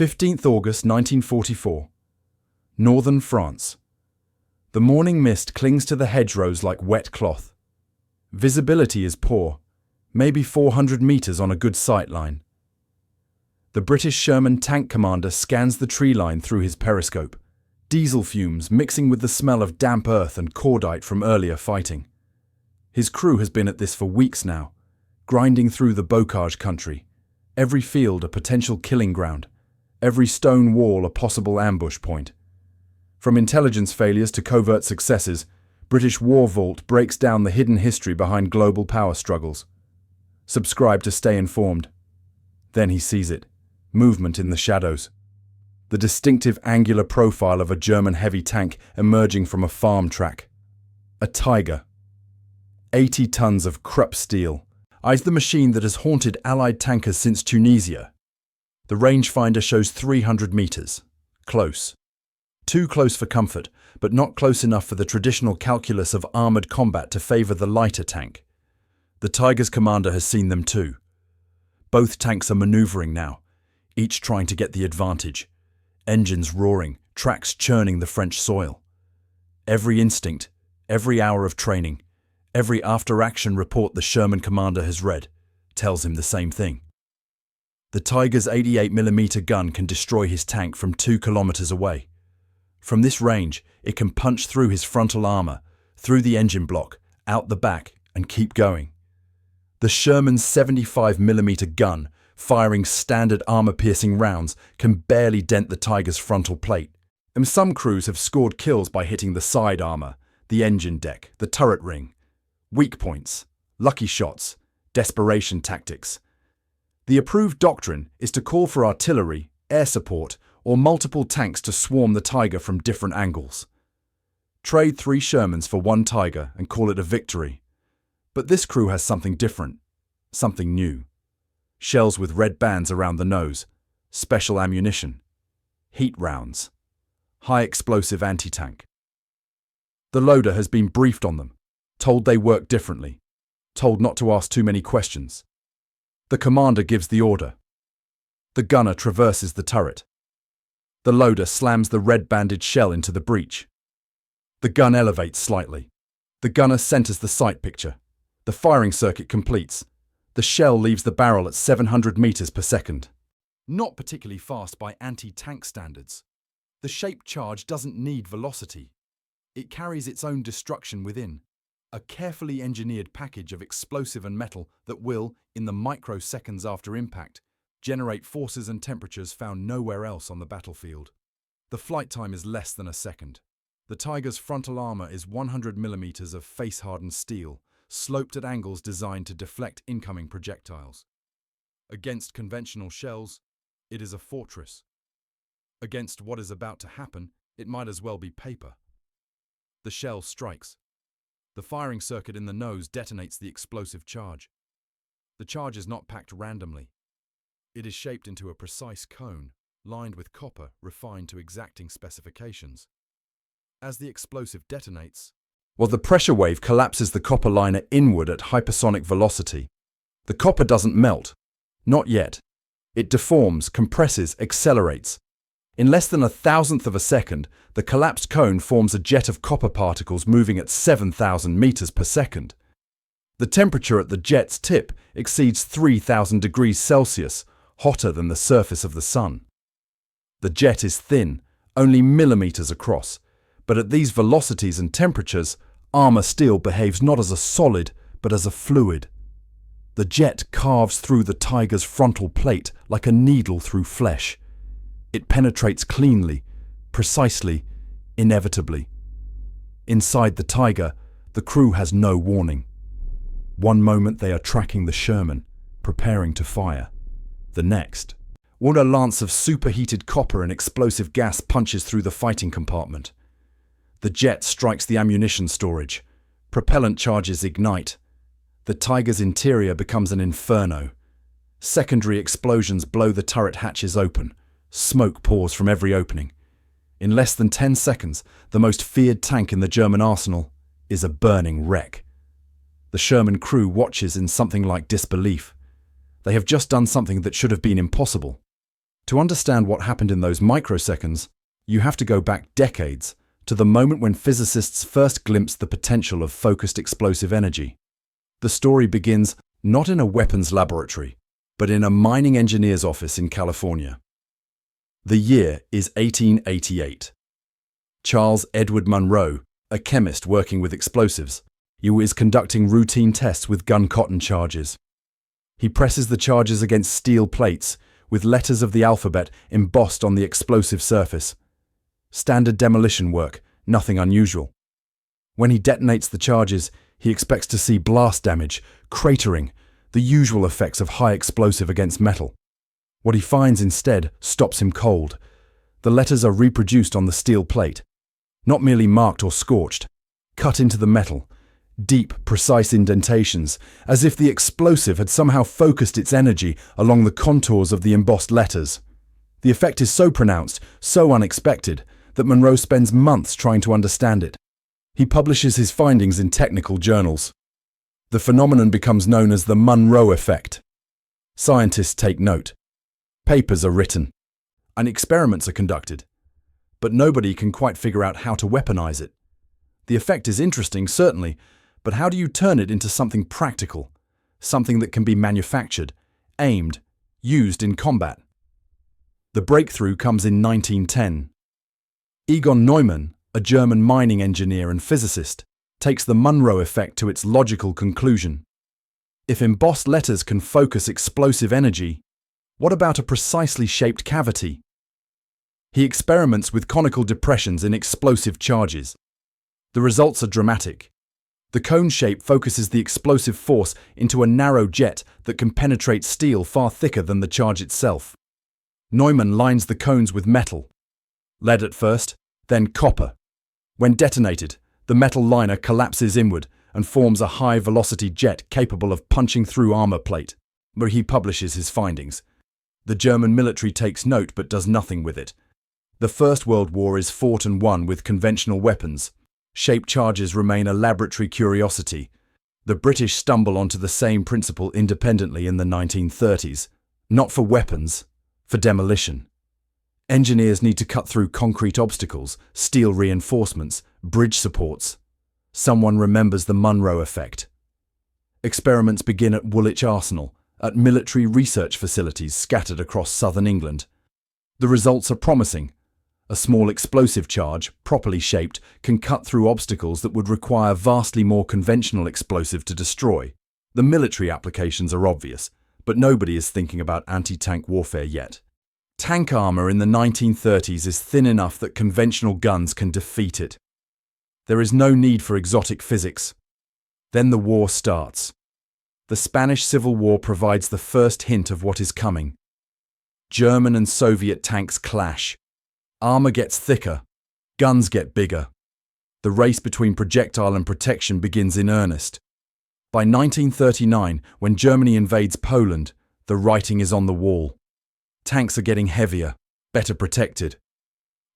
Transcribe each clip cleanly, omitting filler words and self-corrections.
15th August 1944. Northern France. The morning mist clings to the hedgerows like wet cloth. Visibility is poor, maybe 400 meters on a good sight line. The British Sherman tank commander scans the tree line through his periscope, diesel fumes mixing with the smell of damp earth and cordite from earlier fighting. His crew has been at this for weeks now, grinding through the bocage country, every field a potential killing ground, every stone wall a possible ambush point. From intelligence failures to covert successes, British War Vault breaks down the hidden history behind global power struggles. Subscribe to stay informed. Then he sees it. Movement in the shadows. The distinctive angular profile of a German heavy tank emerging from a farm track. A Tiger. 80 tons of Krupp steel. Eyes the machine that has haunted Allied tankers since Tunisia. The rangefinder shows 300 meters. Close. Too close for comfort, but not close enough for the traditional calculus of armored combat to favor the lighter tank. The Tiger's commander has seen them too. Both tanks are maneuvering now, each trying to get the advantage. Engines roaring, tracks churning the French soil. Every instinct, every hour of training, every after-action report the Sherman commander has read tells him the same thing. The Tiger's 88mm gun can destroy his tank from 2 kilometers away. From this range, it can punch through his frontal armor, through the engine block, out the back, and keep going. The Sherman's 75mm gun, firing standard armor-piercing rounds, can barely dent the Tiger's frontal plate, and some crews have scored kills by hitting the side armor, the engine deck, the turret ring. Weak points, lucky shots, desperation tactics. The approved doctrine is to call for artillery, air support, or multiple tanks to swarm the Tiger from different angles. Trade 3 Shermans for 1 Tiger and call it a victory. But this crew has something different, something new. Shells with red bands around the nose, special ammunition, heat rounds, high explosive anti-tank. The loader has been briefed on them, told they work differently, told not to ask too many questions. The commander gives the order. The gunner traverses the turret. The loader slams the red-banded shell into the breech. The gun elevates slightly. The gunner centers the sight picture. The firing circuit completes. The shell leaves the barrel at 700 meters per second. Not particularly fast by anti-tank standards. The shaped charge doesn't need velocity. It carries its own destruction within. A carefully engineered package of explosive and metal that will, in the microseconds after impact, generate forces and temperatures found nowhere else on the battlefield. The flight time is less than a second. The Tiger's frontal armor is 100mm of face-hardened steel, sloped at angles designed to deflect incoming projectiles. Against conventional shells, it is a fortress. Against what is about to happen, it might as well be paper. The shell strikes. The firing circuit in the nose detonates the explosive charge. The charge is not packed randomly. It is shaped into a precise cone, lined with copper refined to exacting specifications. As the explosive detonates, the pressure wave collapses the copper liner inward at hypersonic velocity. The copper doesn't melt. Not yet. It deforms, compresses, accelerates. In less than 1,000th of a second, the collapsed cone forms a jet of copper particles moving at 7,000 meters per second. The temperature at the jet's tip exceeds 3,000 degrees Celsius, hotter than the surface of the sun. The jet is thin, only millimeters across, but at these velocities and temperatures, armor steel behaves not as a solid, but as a fluid. The jet carves through the Tiger's frontal plate like a needle through flesh. It penetrates cleanly, precisely, inevitably. Inside the Tiger, the crew has no warning. One moment they are tracking the Sherman, preparing to fire. The next, a lance of superheated copper and explosive gas punches through the fighting compartment. The jet strikes the ammunition storage. Propellant charges ignite. The Tiger's interior becomes an inferno. Secondary explosions blow the turret hatches open. Smoke pours from every opening. In less than 10 seconds, the most feared tank in the German arsenal is a burning wreck. The Sherman crew watches in something like disbelief. They have just done something that should have been impossible. To understand what happened in those microseconds, you have to go back decades to the moment when physicists first glimpsed the potential of focused explosive energy. The story begins not in a weapons laboratory, but in a mining engineer's office in California. The year is 1888. Charles Edward Monroe, a chemist working with explosives, is conducting routine tests with gun cotton charges. He presses the charges against steel plates with letters of the alphabet embossed on the explosive surface. Standard demolition work, nothing unusual. When he detonates the charges, he expects to see blast damage, cratering, the usual effects of high explosive against metal. What he finds instead stops him cold. The letters are reproduced on the steel plate, not merely marked or scorched, cut into the metal, deep, precise indentations, as if the explosive had somehow focused its energy along the contours of the embossed letters. The effect is so pronounced, so unexpected, that Monroe spends months trying to understand it. He publishes his findings in technical journals. The phenomenon becomes known as the Monroe effect. Scientists take note. Papers are written, and experiments are conducted. But nobody can quite figure out how to weaponize it. The effect is interesting, certainly, but how do you turn it into something practical, something that can be manufactured, aimed, used in combat? The breakthrough comes in 1910. Egon Neumann, a German mining engineer and physicist, takes the Monroe effect to its logical conclusion. If embossed letters can focus explosive energy, what about a precisely shaped cavity? He experiments with conical depressions in explosive charges. The results are dramatic. The cone shape focuses the explosive force into a narrow jet that can penetrate steel far thicker than the charge itself. Neumann lines the cones with metal. Lead at first, then copper. When detonated, the metal liner collapses inward and forms a high-velocity jet capable of punching through armor plate, where he publishes his findings. The German military takes note but does nothing with it. The First World War is fought and won with conventional weapons. Shaped charges remain a laboratory curiosity. The British stumble onto the same principle independently in the 1930s, not for weapons, for demolition. Engineers need to cut through concrete obstacles, steel reinforcements, bridge supports. Someone remembers the Monroe effect. Experiments begin at Woolwich Arsenal, at military research facilities scattered across southern England. The results are promising. A small explosive charge, properly shaped, can cut through obstacles that would require vastly more conventional explosive to destroy. The military applications are obvious, but nobody is thinking about anti-tank warfare yet. Tank armor in the 1930s is thin enough that conventional guns can defeat it. There is no need for exotic physics. Then the war starts. The Spanish Civil War provides the first hint of what is coming. German and Soviet tanks clash. Armor gets thicker. Guns get bigger. The race between projectile and protection begins in earnest. By 1939, when Germany invades Poland, the writing is on the wall. Tanks are getting heavier, better protected.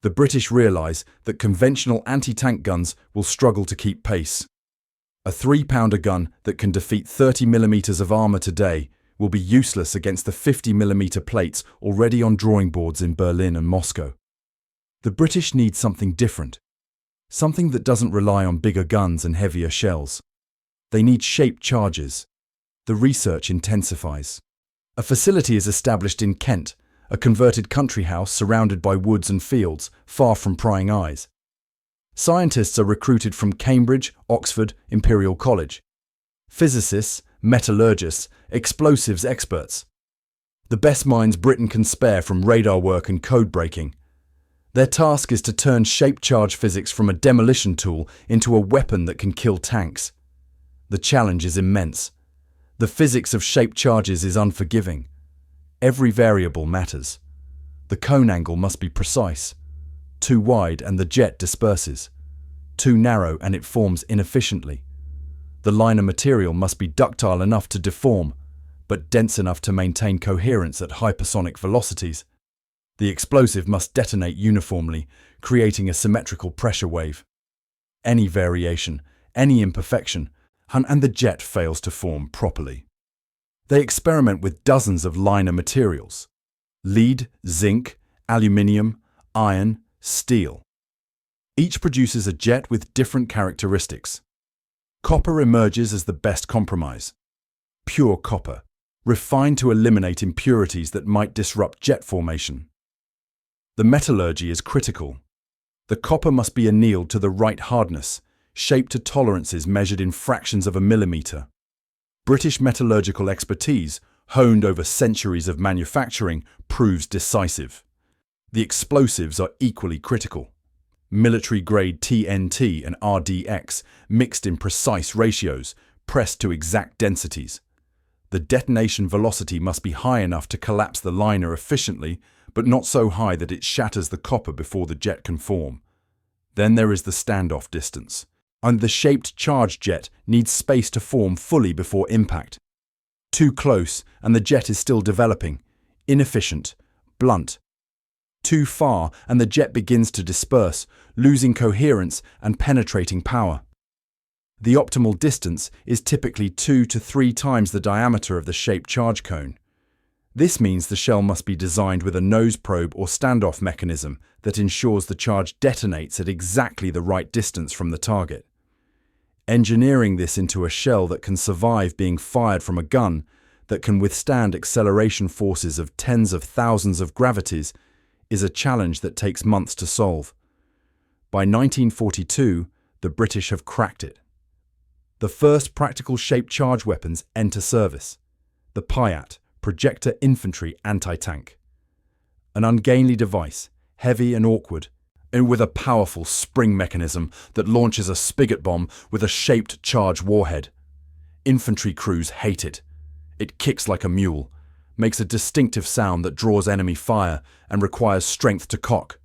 The British realize that conventional anti-tank guns will struggle to keep pace. A 3-pounder gun that can defeat 30 millimeters of armor today will be useless against the 50 millimeter plates already on drawing boards in Berlin and Moscow. The British need something different, something that doesn't rely on bigger guns and heavier shells. They need shaped charges. The research intensifies. A facility is established in Kent, a converted country house surrounded by woods and fields, far from prying eyes. Scientists are recruited from Cambridge, Oxford, Imperial College. Physicists, metallurgists, explosives experts. The best minds Britain can spare from radar work and code breaking. Their task is to turn shaped charge physics from a demolition tool into a weapon that can kill tanks. The challenge is immense. The physics of shaped charges is unforgiving. Every variable matters. The cone angle must be precise. Too wide and the jet disperses. Too narrow and it forms inefficiently. The liner material must be ductile enough to deform, but dense enough to maintain coherence at hypersonic velocities. The explosive must detonate uniformly, creating a symmetrical pressure wave. Any variation, any imperfection, and the jet fails to form properly. They experiment with dozens of liner materials. lead, zinc, aluminium, iron, steel. Each produces a jet with different characteristics. Copper emerges as the best compromise. Pure copper, refined to eliminate impurities that might disrupt jet formation. The metallurgy is critical. The copper must be annealed to the right hardness, shaped to tolerances measured in fractions of a millimeter. British metallurgical expertise, honed over centuries of manufacturing, proves decisive. The explosives are equally critical. Military-grade TNT and RDX mixed in precise ratios, pressed to exact densities. The detonation velocity must be high enough to collapse the liner efficiently, but not so high that it shatters the copper before the jet can form. Then there is the standoff distance, and the shaped charge jet needs space to form fully before impact. Too close, and the jet is still developing. Inefficient, blunt. Too far, and the jet begins to disperse, losing coherence and penetrating power. The optimal distance is typically 2 to 3 times the diameter of the shaped charge cone. This means the shell must be designed with a nose probe or standoff mechanism that ensures the charge detonates at exactly the right distance from the target. Engineering this into a shell that can survive being fired from a gun, that can withstand acceleration forces of tens of thousands of gravities, is a challenge that takes months to solve. By 1942, the British have cracked it. The first practical shaped charge weapons enter service. The PIAT, Projector Infantry Anti-Tank. An ungainly device, heavy and awkward, and with a powerful spring mechanism that launches a spigot bomb with a shaped charge warhead. Infantry crews hate it. It kicks like a mule, makes a distinctive sound that draws enemy fire and requires strength to cock.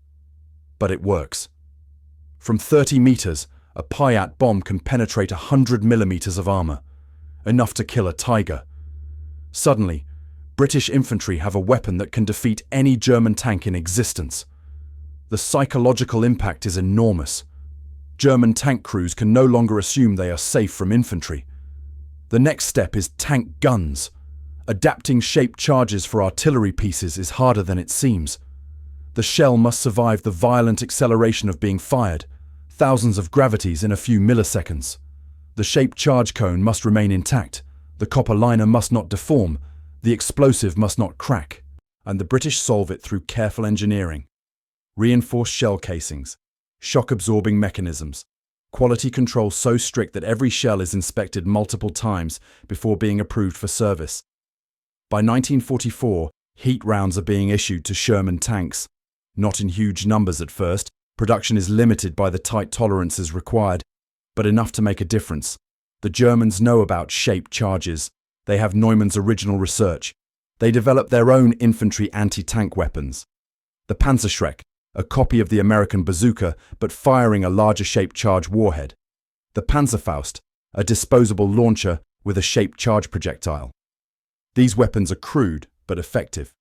But it works. From 30 meters, a PIAT bomb can penetrate 100 millimeters of armor, enough to kill a tiger. Suddenly, British infantry have a weapon that can defeat any German tank in existence. The psychological impact is enormous. German tank crews can no longer assume they are safe from infantry. The next step is tank guns. Adapting shaped charges for artillery pieces is harder than it seems. The shell must survive the violent acceleration of being fired, thousands of gravities in a few milliseconds. The shaped charge cone must remain intact, the copper liner must not deform, the explosive must not crack, and the British solve it through careful engineering. Reinforced shell casings, shock-absorbing mechanisms, quality control so strict that every shell is inspected multiple times before being approved for service. By 1944, heat rounds are being issued to Sherman tanks. Not in huge numbers at first, production is limited by the tight tolerances required, but enough to make a difference. The Germans know about shaped charges. They have Neumann's original research. They develop their own infantry anti-tank weapons. The Panzerschreck, a copy of the American bazooka, but firing a larger shaped charge warhead. The Panzerfaust, a disposable launcher with a shaped charge projectile. These weapons are crude, but effective.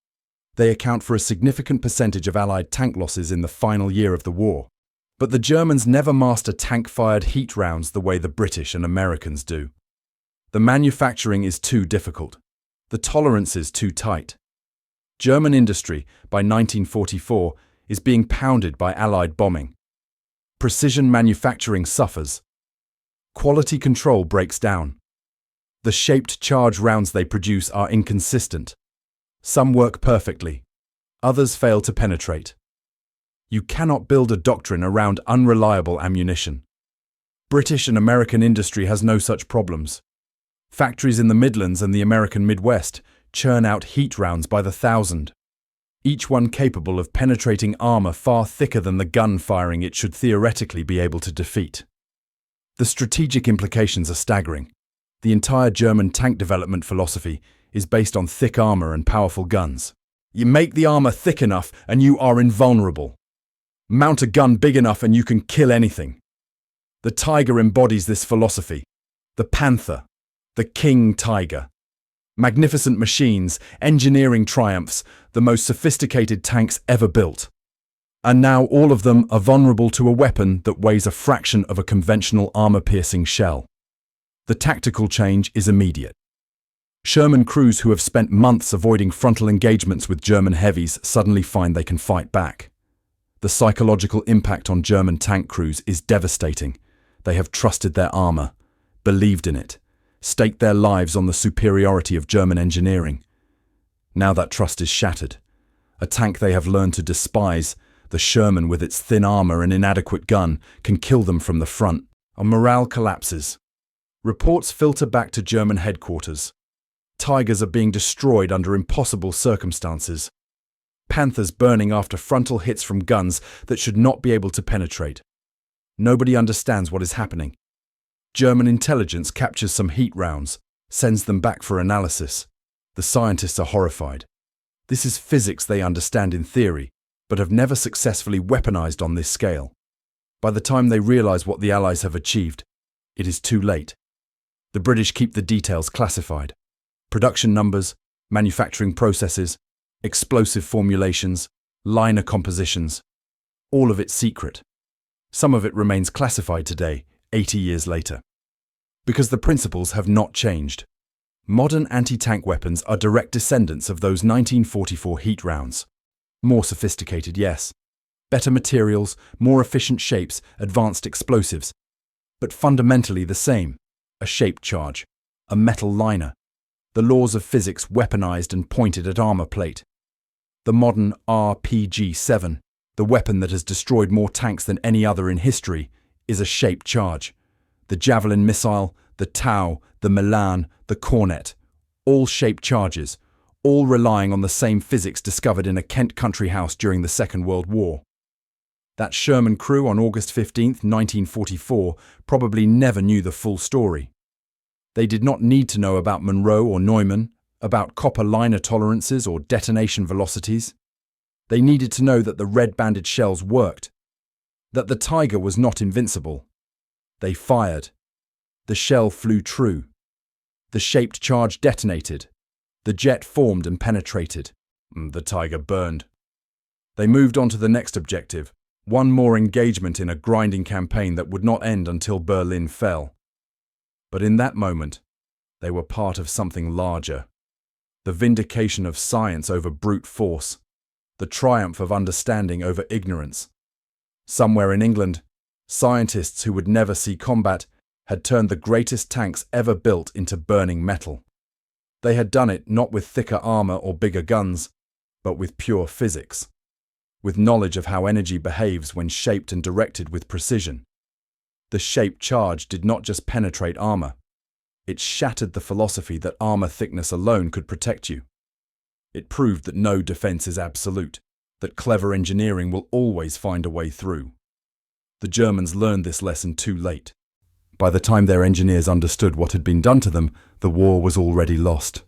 They account for a significant percentage of Allied tank losses in the final year of the war. But the Germans never master tank-fired heat rounds the way the British and Americans do. The manufacturing is too difficult. The tolerances too tight. German industry, by 1944, is being pounded by Allied bombing. Precision manufacturing suffers. Quality control breaks down. The shaped charge rounds they produce are inconsistent. Some work perfectly. Others fail to penetrate. You cannot build a doctrine around unreliable ammunition. British and American industry has no such problems. Factories in the Midlands and the American Midwest churn out heat rounds by the thousand, each one capable of penetrating armor far thicker than the gun firing it should theoretically be able to defeat. The strategic implications are staggering. The entire German tank development philosophy is based on thick armor and powerful guns. You make the armor thick enough and you are invulnerable. Mount a gun big enough and you can kill anything. The Tiger embodies this philosophy. The Panther, the King Tiger. Magnificent machines, engineering triumphs, the most sophisticated tanks ever built. And now all of them are vulnerable to a weapon that weighs a fraction of a conventional armor-piercing shell. The tactical change is immediate. Sherman crews who have spent months avoiding frontal engagements with German heavies suddenly find they can fight back. The psychological impact on German tank crews is devastating. They have trusted their armor, believed in it, staked their lives on the superiority of German engineering. Now that trust is shattered. A tank they have learned to despise, the Sherman with its thin armor and inadequate gun, can kill them from the front. And morale collapses. Reports filter back to German headquarters. Tigers are being destroyed under impossible circumstances. Panthers burning after frontal hits from guns that should not be able to penetrate. Nobody understands what is happening. German intelligence captures some heat rounds, sends them back for analysis. The scientists are horrified. This is physics they understand in theory, but have never successfully weaponized on this scale. By the time they realize what the Allies have achieved, it is too late. The British keep the details classified. Production numbers, manufacturing processes, explosive formulations, liner compositions, all of it secret. Some of it remains classified today, 80 years later. Because the principles have not changed. Modern anti-tank weapons are direct descendants of those 1944 heat rounds. More sophisticated, yes. Better materials, more efficient shapes, advanced explosives. But fundamentally the same. A shaped charge, a metal liner. The laws of physics weaponized and pointed at armor plate. The modern RPG-7, the weapon that has destroyed more tanks than any other in history, is a shaped charge. The Javelin missile, the Tau, the Milan, the Cornet, all shaped charges, all relying on the same physics discovered in a Kent country house during the Second World War. That Sherman crew on August 15, 1944, probably never knew the full story. They did not need to know about Monroe or Neumann, about copper liner tolerances or detonation velocities. They needed to know that the red-banded shells worked, that the Tiger was not invincible. They fired. The shell flew true. The shaped charge detonated. The jet formed and penetrated. The Tiger burned. They moved on to the next objective, one more engagement in a grinding campaign that would not end until Berlin fell. But in that moment, they were part of something larger. The vindication of science over brute force. The triumph of understanding over ignorance. Somewhere in England, scientists who would never see combat had turned the greatest tanks ever built into burning metal. They had done it not with thicker armor or bigger guns, but with pure physics. With knowledge of how energy behaves when shaped and directed with precision. The shaped charge did not just penetrate armor. It shattered the philosophy that armor thickness alone could protect you. It proved that no defense is absolute, that clever engineering will always find a way through. The Germans learned this lesson too late. By the time their engineers understood what had been done to them, the war was already lost.